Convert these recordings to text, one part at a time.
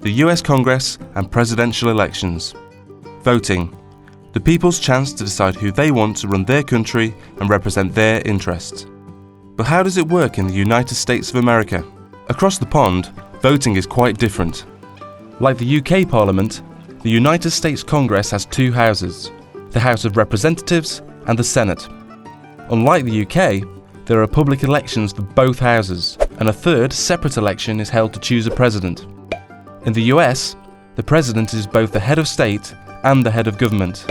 the US Congress and presidential elections. Voting, the people's chance to decide who they want to run their country and represent their interests. But how does it work in the United States of America? Across the pond, voting is quite different. Like the UK Parliament, the United States Congress has two houses, the House of Representatives and the Senate. Unlike the UK, there are public elections for both houses, and a third separate election is held to choose a president. In the US, the president is both the head of state and the head of government.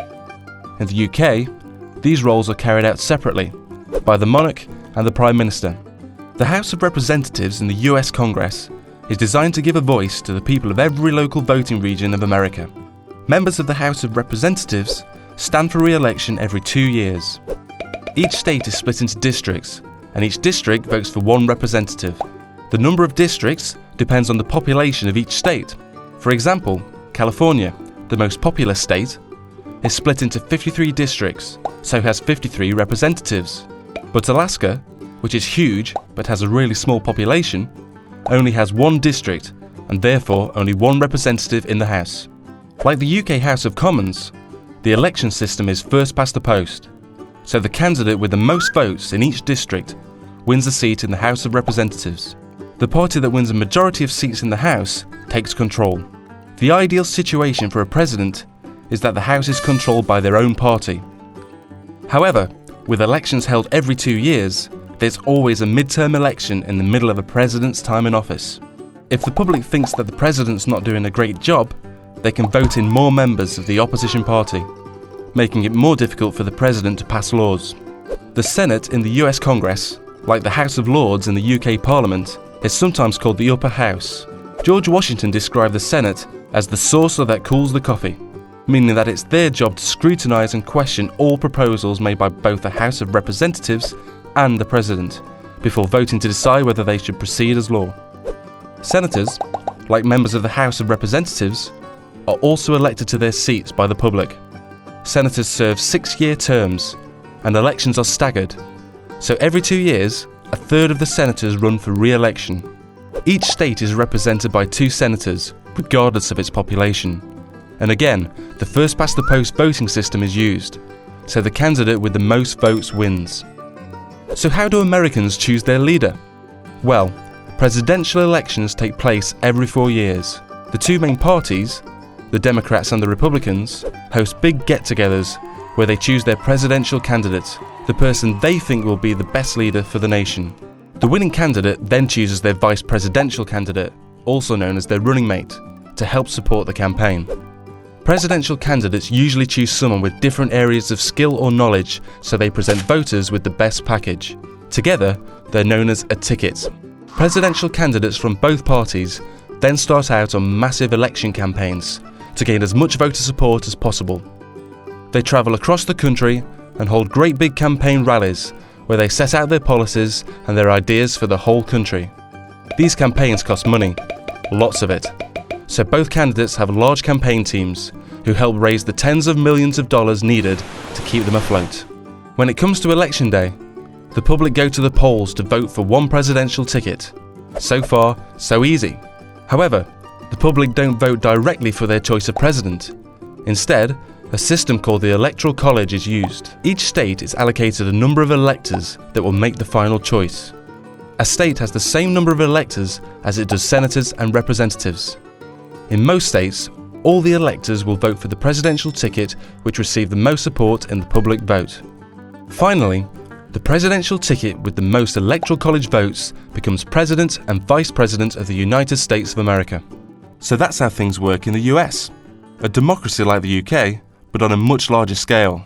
In the UK, these roles are carried out separately by the monarch and the Prime Minister. The House of Representatives in the US Congress is designed to give a voice to the people of every local voting region of America. Members of the House of Representatives stand for re-election every 2 years. Each state is split into districts, and each district votes for one representative. The number of districts depends on the population of each state. For example, California, the most populous state, is split into 53 districts, so has 53 representatives. But Alaska, which is huge but has a really small population, only has one district and therefore only one representative in the House. Like the UK House of Commons, the election system is first past the post, so the candidate with the most votes in each district wins a seat in the House of Representatives. The party that wins a majority of seats in the House takes control. The ideal situation for a president is that the House is controlled by their own party. However, with elections held every 2 years, there's always a midterm election in the middle of a president's time in office. If the public thinks that the president's not doing a great job, they can vote in more members of the opposition party, making it more difficult for the president to pass laws. The Senate in the US Congress, like the House of Lords in the UK Parliament, is sometimes called the upper house. George Washington described the Senate as the saucer that cools the coffee, meaning that it's their job to scrutinise and question all proposals made by both the House of Representatives and the President, before voting to decide whether they should proceed as law. Senators, like members of the House of Representatives, are also elected to their seats by the public. Senators serve 6-year terms, and elections are staggered, so every 2 years, a third of the senators run for re-election. Each state is represented by 2 senators, regardless of its population. And again, the first past the post voting system is used, so the candidate with the most votes wins. So how do Americans choose their leader? Well, presidential elections take place every 4 years. The 2 main parties, the Democrats and the Republicans, host big get-togethers where they choose their presidential candidate, the person they think will be the best leader for the nation. The winning candidate then chooses their vice presidential candidate, also known as their running mate, to help support the campaign. Presidential candidates usually choose someone with different areas of skill or knowledge, so they present voters with the best package. Together, they're known as a ticket. Presidential candidates from both parties then start out on massive election campaigns to gain as much voter support as possible. They travel across the country and hold great big campaign rallies where they set out their policies and their ideas for the whole country. These campaigns cost money, lots of it. So both candidates have large campaign teams who help raise the tens of millions of dollars needed to keep them afloat. When it comes to election day, the public go to the polls to vote for one presidential ticket. So far, so easy. However, the public don't vote directly for their choice of president. Instead, a system called the Electoral College is used. Each state is allocated a number of electors that will make the final choice. A state has the same number of electors as it does senators and representatives. In most states, all the electors will vote for the presidential ticket which received the most support in the public vote. Finally, the presidential ticket with the most Electoral College votes becomes President and Vice President of the United States of America. So that's how things work in the US. A democracy like the UK, but on a much larger scale.